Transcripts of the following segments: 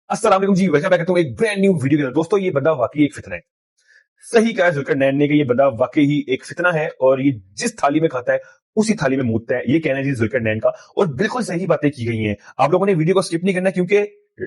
अस्सलाम वालेकुम जी, welcome back करता हूं एक ब्रांड न्यू वीडियो के अंदर। दोस्तों ये बंदा वाकई एक फितना है। सही कहा है जुल्करनैन ने कि ये बंदा वाकई ही एक फितना है और ये जिस थाली में खाता है उसी थाली में मूतता है, ये कहना है जी जुल्करनैन का। और बिल्कुल सही बातें की गई हैं। आप लोगों ने वीडियो को स्किप नहीं करना, क्योंकि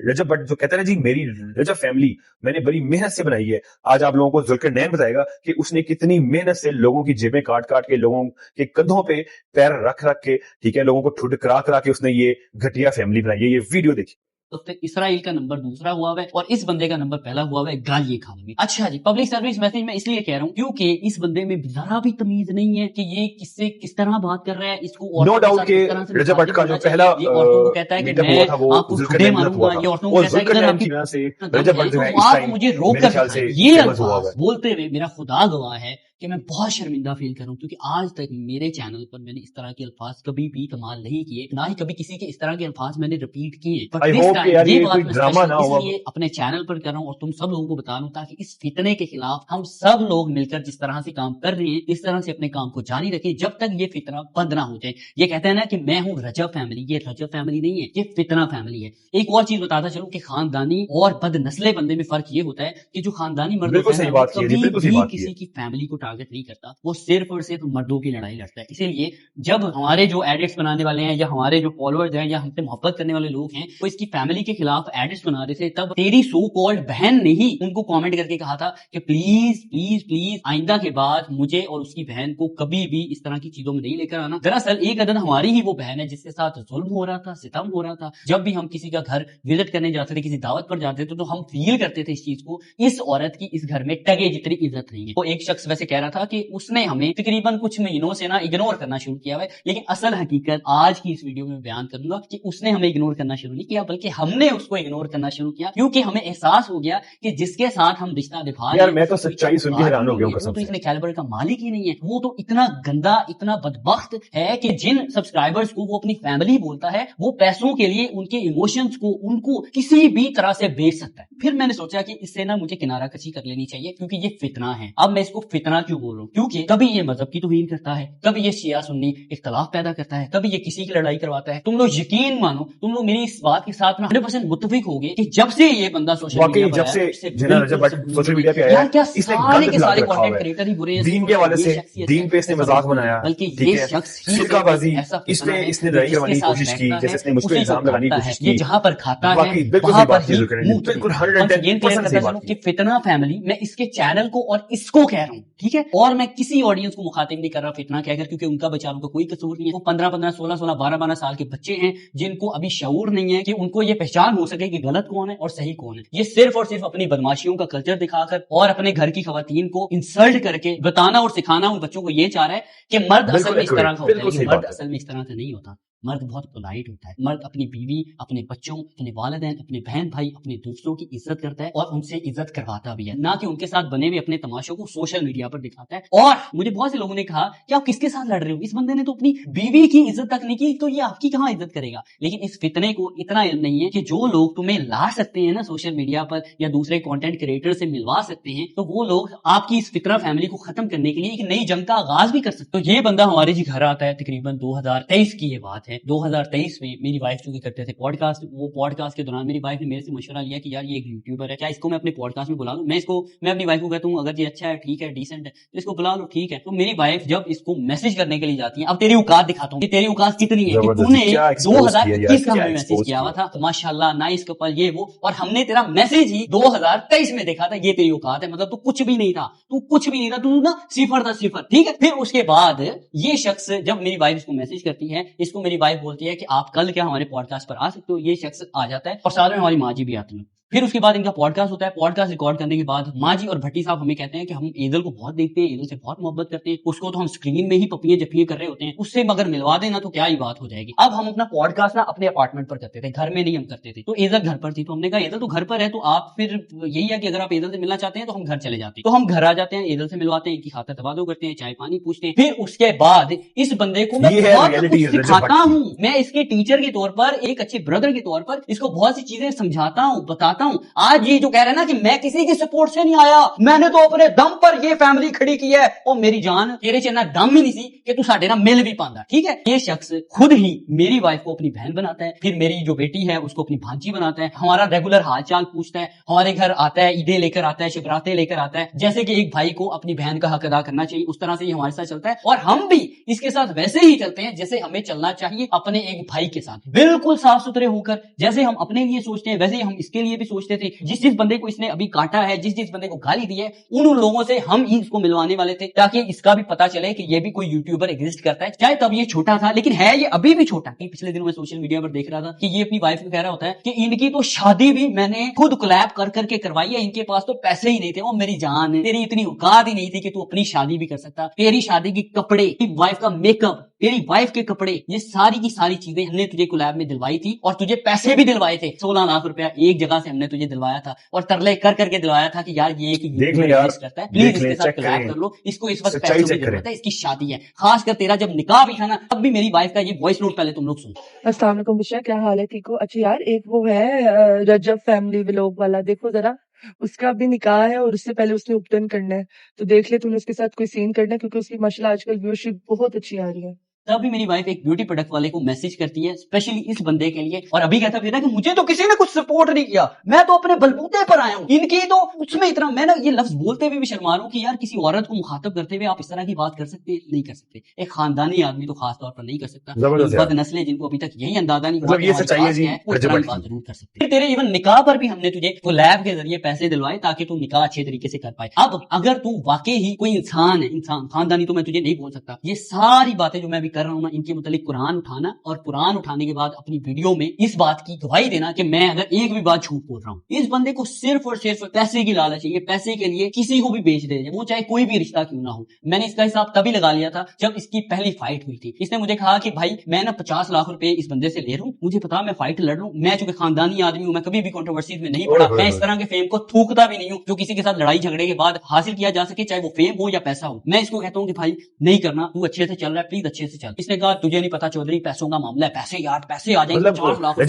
रजब भट्ट जो कहता है ना जी मेरी रजब फैमिली मैंने बड़ी मेहनत से बनाई है। आज आप लोगों को जुल्करनैन बताएगा कि उसने कितनी मेहनत से लोगों की जेबें काट काट के, लोगों के कंधों पे पैर रख रख के, ठीक है, लोगों को ठुड करा करा के उसने ये घटिया फैमिली बनाई है। ये वीडियो देखिए। तो इसराइल का नंबर दूसरा हुआ है और इस बंदे का नंबर पहला हुआ है गालियां खाने में। अच्छा जी, पब्लिक सर्विस मैसेज में इसलिए कह रहा हूँ क्योंकि इस बंदे में जरा भी तमीज नहीं है कि ये किससे किस तरह बात कर रहा है। इसको नो डाउट के रजब भट्ट का जो पहला औरतों को कहता है कि मैं आपको ठुड्डे मारूंगा, ये औरतों को कहता है कि आप मुझे रोक कर ये अल्फाज बोलते हुए मेरा खुदा गवाह है कि मैं बहुत शर्मिंदा फील कर रहा हूं, क्योंकि आज तक मेरे चैनल पर मैंने इस तरह के अल्फाज कभी भी इस्तेमाल नहीं किए, ना ही कभी किसी के इस तरह के अल्फाज मैंने रिपीट किए। ये बात मैं इसलिए अपने चैनल पर कर रहा हूं और तुम सब लोगों को बता रहा हूं ताकि इस फितने के खिलाफ हम सब लोग मिलकर जिस तरह से काम कर रहे हैं इस तरह से अपने काम को जारी रखें जब तक ये फितना बंद ना हो जाए। ये कहते हैं ना कि मैं हूँ रजब फैमिली, ये रजब फैमिली नहीं है, ये फितना फैमिली है। एक और चीज बताता चलूं कि खानदानी और बदनस्ले बंदे में फर्क ये होता है कि जो खानदानी मर्द कभी भी किसी की फैमिली को टारगेट नहीं करता, वो सिर्फ और सिर्फ मर्दों की लड़ाई लड़ता है। इसीलिए जब हमारे जो एडिट्स बनाने वाले हैं या हमारे जो फॉलोअर्स हैं या हमसे मोहब्बत करने वाले लोग हैं वो इसकी फैमिली के खिलाफ एडिट्स बना रहे थे, तब तेरी सो कॉल्ड बहन ने ही उनको कमेंट करके कहा था कि प्लीज प्लीज प्लीज आइंदा के बाद मुझे और उसकी बहन को कभी भी इस तरह की चीजों में नहीं लेकर आना। दरअसल एक अदद हमारी ही वो बहन है जिसके साथ जुल्म हो रहा था, सितम हो रहा था। जब भी हम किसी का घर विजिट करने जाते थे, किसी दावत पर जाते थे, तो हम फील करते थे इस चीज को, इस औरत की इस घर में टगे जितनी इज्जत नहीं है। तो एक शख्स वैसे कह रहा था कि उसने हमें तकरीबन कुछ महीनों से ना इग्नोर करना शुरू किया है, लेकिन असल हकीकत आज की इस वीडियो में बयान करूंगा कि उसने हमें इग्नोर करना शुरू नहीं किया बल्कि हमने उसको इग्नोर करना शुरू किया, क्योंकि हमें एहसास हो गया कि जिसके साथ हम रिश्ता निभा रहे हैं, मैं तो सच्चाई सुन के हैरान हो गया हूं, कसम तो इसने कैलिबर का मालिक ही नहीं है। वो तो इतना गंदा, इतना बदबख्त है कि जिन सब्सक्राइबर्स को वो अपनी फैमिली बोलता है, वो पैसों के लिए उनके इमोशंस को, उनको किसी भी तरह से बेच सकता है। फिर मैंने सोचा कि इससे ना मुझे किनारा कशी कर लेनी चाहिए, क्योंकि ये फितना है। अब मैं इसको फितना क्यों बोल रहा हूँ, क्योंकि कभी ये मजहब की तौहीन करता है, कभी ये शिया सुन्नी इख्तलाफ पैदा करता है, कभी ये किसी की लड़ाई करवाता है। तुम लोग यकीन मानो, तुम लोग मेरी इस बात के साथ 100% मुत्तफिक होगे कि जब से ये बंदा सोशल मीडिया पे आया, क्या सारे के सारे कंटेंट क्रिएटर ही बुरे हैं, दीन के हवाले से दीन पे इसने मजाक बनाया, बल्कि ये शख्स शिरकाबाजी इसने लड़ाई करवाने की कोशिश की, जैसे इसने मुझ पे इल्जाम लगाने की कोशिश की। जहां पर खाता है वहां पर कि फितना फैमिली, मैं इसके चैनल को और इसको कह रहा हूँ, ठीक है, और मैं किसी ऑडियंस को मुखातिब नहीं कर रहा फितना कहकर, क्योंकि उनका बेचारों का कोई कसूर नहीं है। वो 15-15, 16-16, 12-12 साल के बच्चे हैं जिनको अभी शऊर नहीं है कि उनको ये पहचान हो सके कि गलत कौन है और सही कौन है। ये सिर्फ और सिर्फ अपनी बदमाशियों का कल्चर दिखाकर और अपने घर की खवातीन को इंसल्ट करके बताना और सिखाना उन बच्चों को ये चाह रहा है कि मर्द असल में इस तरह का होता है। मर्द असल में इस तरह का नहीं होता। मर्द बहुत पोलाइट होता है। मर्द अपनी बीवी, अपने बच्चों, अपने वालिदैन, अपने बहन भाई, अपने दोस्तों की इज्जत करता है और उनसे इज्जत करवाता भी है, ना कि उनके साथ बने हुए अपने तमाशों को सोशल मीडिया पर दिखाता है। और मुझे बहुत से लोगों ने कहा कि आप किसके साथ लड़ रहे हो, इस बंदे ने तो अपनी बीवी की इज्जत तक नहीं की, तो ये आपकी कहां इज्जत करेगा। लेकिन इस फितने को इतना इल्म नहीं है कि जो लोग तुम्हें ला सकते हैं ना सोशल मीडिया पर या दूसरे कंटेंट क्रिएटर से मिलवा सकते हैं, तो वो लोग आपकी इस फितना फैमिली को खत्म करने के लिए एक नई जंग का आगाज भी कर सकते। तो ये बंदा हमारे जी घर आता है, तकरीबन 2023 की ये बात है। 2023 में मेरी वाइफ चूंकि करते थे पॉडकास्ट, वो पॉडकास्ट के दौरान मेरी वाइफ ने मेरे से मशवरा लिया कि यार ये एक यूट्यूबर है, क्या इसको मैं अपने पॉडकास्ट में बुला लूं। मैं अपनी वाइफ को कहता हूं अगर ये अच्छा है, ठीक है, डिसेंट है, तो इसको बुला लो, ठीक है। तो मेरी वाइफ जब इसको मैसेज करने के लिए जाती है, अब तेरी औकात दिखाता हूं कि तेरी औकात कितनी है, कि तूने 2021 का हमें मैसेज किया हुआ था, माशाल्लाह नाइस कपल ये वो, और हमने तेरा मैसेज ही 2023 में देखा था, ये तेरी औकात है, मतलब तू कुछ भी नहीं था, तू ना सिफर था, सिफर, ठीक है। फिर उसके बाद ये शख्स, जब मेरी वाइफ इसको मैसेज करती है, इसको मेरी वाइफ बोलती है कि आप कल क्या हमारे पॉडकास्ट पर आ सकते हो। ये शख्स आ जाता है और साथ में हमारी माँ जी भी आती है। फिर उसके बाद इनका पॉडकास्ट होता है। पॉडकास्ट रिकॉर्ड करने के बाद माँ जी और भट्टी साहब हमें कहते हैं कि हम ईदल को बहुत देखते हैं, ईदल से बहुत मोहब्बत करते हैं, उसको तो हम स्क्रीन में ही पपियां जपियां कर रहे होते हैं, उससे मगर मिलवा देना तो क्या ही बात हो जाएगी। अब हम अपना पॉडकास्ट ना अपने अपार्टमेंट पर करते थे, घर में नहीं हम करते थे। तो ईदल घर पर थी, तो हमने कहा ईदल तो घर पर है, तो आप फिर यही है कि अगर आप ईदल से मिलना चाहते हैं तो हम घर चले जाते हैं। तो हम घर आ जाते हैं, ईदल से मिलवाते हैं, इनकी खाता तबादो करते हैं, चाय पानी पूछते हैं। फिर उसके बाद इस बंदे को मैं सिखाता हूँ, मैं इसके टीचर के तौर पर, एक अच्छे ब्रदर के तौर पर इसको बहुत सी चीजें समझाता हूँ, बताता بتاتا ہوں. آج یہ جو کہہ رہے ہیں نا کہ میں کسی کی سپورٹ سے نہیں آیا, میں نے تو اپنے دم پر یہ فیملی کھڑی کی ہے, اور میری جان تیرے چ نہ دم ہی نہیں سی کہ تو ساڈے نہ مل بھی پاندا. ٹھیک ہے, یہ شخص خود ہی میری وائف کو اپنی بہن بناتا ہے, پھر میری جو بیٹی ہے اس کو اپنی بھانجی بناتا ہے, ہمارا ریگولر حال چال پوچھتا ہے, ہمارے گھر آتا ہے, عیدیں لے کر آتا ہے, شبراتیں لے کر آتا ہے. جیسے کہ ایک بھائی کو اپنی بہن کا حق ادا کرنا چاہیے, اس طرح سے یہ ہمارے ساتھ چلتا ہے, اور ہم بھی اس کے ساتھ ویسے ہی چلتے ہیں جیسے ہمیں چلنا چاہیے اپنے ایک بھائی کے ساتھ, بالکل صاف ستھرے ہو کر. جیسے ہم اپنے لیے سوچتے ہیں ویسے ہی ہم اس کے لیے بھی سوچتے تھے. جس بندے کو اس نے ابھی کاٹا ہے, جس بندے کو گالی دی ہے, ان لوگوں سے ہم ہی اس کو ملوانے والے تھے تاکہ اس کا بھی پتا چلے کہ یہ بھی کوئی یوٹیوبر ایگزسٹ کرتا ہے. چاہے تب یہ چھوٹا تھا لیکن ہے یہ ابھی بھی چھوٹا. پچھلے دنوں میں سوشل میڈیا پر دیکھ رہا تھا کہ یہ اپنی وائف کو کہہ رہا ہوتا ہے کہ ان کی تو شادی بھی میں نے خود کولیب کر کے کروائی ہے, ان کے پاس تو پیسے ہی نہیں تھے. وہ میری جان, تیری اتنی اوقات ہی نہیں تھی کہ تو اپنی شادی بھی کر سکتا. تیری شادی کے کپڑے, وائف کا میک اپ, تیری وائف کے کپڑے, یہ ساری کی ساری چیزیں ہم نے تجھے کولیب میں دلوائی تھی, اور تجھے پیسے بھی دلوائے تھے. 16 لاکھ روپیہ ایک جگہ سے ہم نے تجھے دلوایا تھا, اور ترلے کر کے دلوایا تھا کہ یار یہ ایک یوٹیوبر کرتا ہے, پلیز اس کے ساتھ کولیب کر لو, اس کو اس وقت پیسوں کی ضرورت ہے, اس کی شادی ہے. خاص کر تیرا جب نکاح بھی تھا نا, تب بھی میری وائف کا یہ وائس نوٹ پہلے تم لوگ سنو. السلام علیکم بشرا, کیا حال ہے؟ ٹھیک ہو؟ اچھا یار, ایک وہ ہے رجب فیملی ولاگ والا, دیکھو ذرا, اس کا بھی نکاح ہے اور اس سے پہلے اس نے اپٹن کرنا ہے, تو دیکھ لے, تم نے اس کے ساتھ کوئی سین کرنا ہے کیونکہ اس کی ماشاءاللہ آج کل ویورشپ بہت اچھی آ رہی ہے. تب بھی میری وائف ایک بیوٹی پروڈکٹ والے کو میسج کرتی ہے اسپیشلی اس بندے کے لیے, اور ابھی کہتا پھر کہ مجھے تو کسی نے کچھ سپورٹ نہیں کیا, میں تو اپنے بلبوتے پر آیا ہوں, ان کی تو اس میں اتنا, میں نا یہ لفظ بولتے ہوئے بھی شرما رہا ہوں کہ یار کسی عورت کو مخاطب کرتے ہوئے آپ اس طرح کی بات کر سکتے نہیں کر سکتے. ایک خاندانی آدمی تو خاص طور پر نہیں کر سکتا. بد نسلیں جن کو ابھی تک یہی اندازہ نہیں ہوا یہ سچائی ہے جی, وہ بات ضرور کر سکتے. تیرے ایون نکاح پر بھی ہم نے تجھے کولیب کے ذریعے پیسے دلوائے تاکہ تم نکاح اچھے طریقے سے کر پائے. اب اگر تم واقعی ہی کوئی انسان ہے, انسان خاندانی, تو میں تجھے نہیں بول سکتا. یہ ساری باتیں جو میں ابھی کر رہا ہوں نا, ان کے متعلق قرآن اٹھانا, اور قرآن اٹھانے کے بعد اپنی ویڈیو میں اس بات کی گواہی دینا کہ میں اگر ایک بھی بات جھوٹ بول رہا ہوں. اس بندے کو صرف اور صرف پیسے کی لالچ ہے, یہ پیسے کے لیے کسی کو بھی بیچ دے, وہ چاہے کوئی بھی رشتہ کیوں نہ ہو. میں نے اس کا حساب تبھی لگا لیا تھا جب اس کی پہلی فائٹ ہوئی تھی. اس نے مجھے کہا کہ بھائی میں نا 50 لاکھ روپے اس بندے سے لے رہا ہوں, مجھے پتا میں فائٹ لڑ رہا ہوں, میں چونکہ خاندانی آدمی ہوں, میں کبھی بھی کنٹروورسیز میں نہیں پڑا, میں اس طرح کے فیم کو تھوکتا بھی نہیں ہوں جو کسی کے ساتھ لڑائی جھگڑے کے بعد حاصل کیا جا سکے, چاہے وہ فیم ہو یا پیسہ ہو. میں اس کو کہتا ہوں کہ بھائی نہیں کرنا, تو اچھے سے چل رہا ہے, پلیز اچھے سے چل. اس نے کہا تجھے نہیں پتا چودھری, پیسوں کا معاملہ ہے, پیسے یار پیسے آ جائیں گے, 50 لاکھ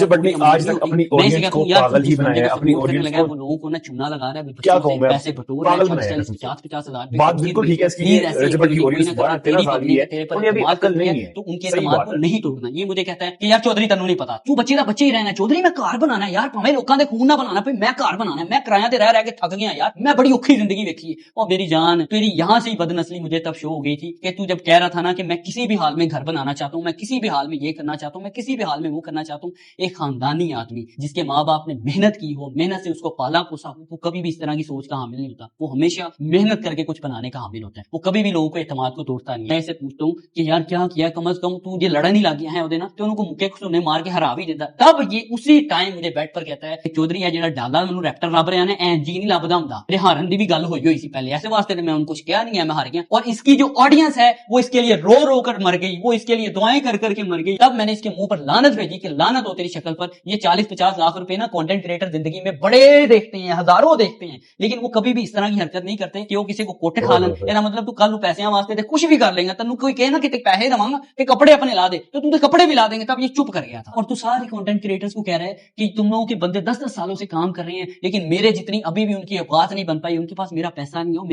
آج تک اپنی آڈینس کو پاگل ہی بنایا ہے, اپنی آڈینس کو وہ لوگوں کو نا چونا لگا رہا ہے, کیا کہوں میں, پیسے بٹور رہا ہے, 50 ہزار. بات بالکل ٹھیک ہے, اس کی رجب بھٹ کی آڈینس 12-13 سال کی ہے, انہیں ابھی عقل نہیں ہے, تو ان کے اعتماد کو نہیں توڑنا. یہ مجھے کہتا ہے کہ یار چودھری تینوں نہیں پتا, تو بچے دا بچے ہی رہنا ہے. چودھری میں گھر بنانا ہے یار, پاویں لوکاں دے خون نہ بنانا پے, میں گھر بنانا ہے, میں کرایہ تے رہ کے تھک گیا یار, میں بڑی اوکھی زندگی دیکھی ہے. اور میری جان, تیری یہاں سے ہی بد نسلی مجھے تب شو ہو گئی تھی کہ تو جب کہہ رہا تھا نا کہ میں کسی بھی حال میں گھر بنانا چاہتا ہوں, میں کسی بھی حال میں یہ کرنا چاہتا ہوں, میں کسی بھی حال میں وہ کرنا چاہتا ہوں. ایک خاندانی آدمی جس کے ماں باپ نے محنت کی ہو, محنت سے اس کو پالا پوسا ہو, وہ کبھی بھی اس طرح کی سوچ کا حامل نہیں ہوتا. وہ ہمیشہ محنت کر کے کچھ بنانے کا حامل ہوتا ہے, وہ کبھی بھی لوگوں کو اعتماد کو توڑتا نہیں. میں اسے پوچھتا ہوں کہ یار کیا کیا, کم از کم تو یہ لڑن ہی لا گیا ہے وہ دینا, تو ان کو مکے کو مار کے ہرا بھی دیتا. تب یہ اسی ٹائم مجھے بیٹھ پر کہتا ہے کہ چودھری ہے جڑا ڈالا مینوں ریپٹر لب رہا ہے, این جی نہیں لبدا ہوندا. میرے ہارن دی بھی گل ہوئی سی پہلے, ایسے واسطے میں ان کو کیا نہیں ہے, میں ہار گیا. اور اس کی جو آڈینس ہے وہ اس کے لیے رو رو کر مر گئی, وہ اس کے لیے دعائیں کر کے مر گئی. تب میں نے اس کے منہ پر لعنت بھیجی کہ لعنت ہو تیری شکل پر. یہ 40-50 لاکھ روپے نا کنٹینٹ کریٹر زندگی میں بڑے دیکھتے ہیں, ہزاروں دیکھتے ہیں, لیکن وہ کبھی بھی اس طرح کی حرکت نہیں کرتے کہ وہ کسی کو کوٹے کھا لیں. یہ مطلب تو کل پیسے واسطے کچھ بھی کر لیں گا, تینوں کوئی کہے نا کہ پیسے دواں گا کہ کپڑے اپنے لا دے, تو تم کپڑے بھی لا دیں گے. تب یہ چپ کر گیا تھا. اور تو سارے کنٹینٹ کریٹرز کو کہہ رہے ہیں کہ تم لوگوں کے بندے 10-10 سالوں سے کام کر رہے ہیں, لیکن میرے جتنی ابھی بھی ان کی اوقات نہیں بن پائی, ان کے پاس میرا پیسہ نہیں ہو,